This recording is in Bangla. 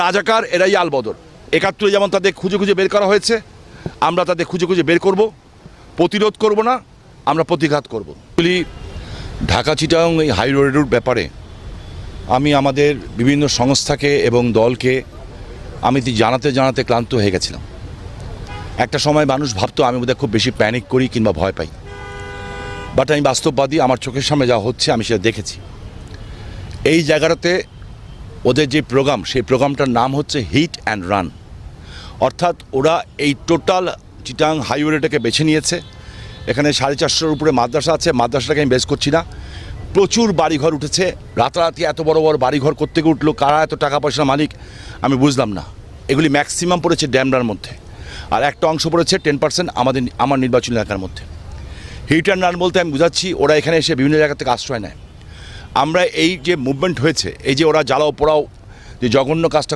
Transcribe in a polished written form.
রাজাকার এরাই আলবদর। ৭১ যেমন তাদের খুঁজে খুঁজে বের করা হয়েছে, আমরা তাদের খুঁজে খুঁজে বের করব, প্রতিরোধ করব না, আমরা প্রতিঘাত করব। ঢাকা চিটাগং এই হাই রোডের ব্যাপারে আমি আমাদের বিভিন্ন সংস্থাকে এবং দলকে আমি জানাতে জানাতে ক্লান্ত হয়ে গেছিলাম। একটা সময় মানুষ ভাবতো আমি বোধহয় খুব বেশি প্যানিক করি কিংবা ভয় পাই, বাট আমি বাস্তববাদী। আমার চোখের সামনে যা হচ্ছে আমি সেটা দেখেছি। এই জায়গাটাতে ওদের যে প্রোগ্রাম, সেই প্রোগ্রামটার নাম হচ্ছে হিট অ্যান্ড রান। অর্থাৎ ওরা এই টোটাল চিটাগং হাইওয়েটাকে বেছে নিয়েছে। এখানে 450-এর উপরে মাদ্রাসা আছে, মাদ্রাসাটাকে আমি বেশ করছি না। প্রচুর বাড়িঘর উঠেছে, রাতারাতি এত বড় বড় বাড়িঘর কোত্থেকে উঠলো, কারা এত টাকা পয়সার মালিক আমি বুঝলাম না। এগুলি ম্যাক্সিমাম পড়েছে ড্যামরার মধ্যে, আর একটা অংশ পড়েছে 10% আমার নির্বাচনী এলাকার মধ্যে। হিট অ্যান্ড রান বলতে আমি বুঝাচ্ছি ওরা এখানে এসে বিভিন্ন জায়গা থেকে আশ্রয় নেয়। আমরা এই যে মুভমেন্ট হয়েছে, এই যে ওরা জ্বালাও পোড়াও যে জঘন্য কাজটা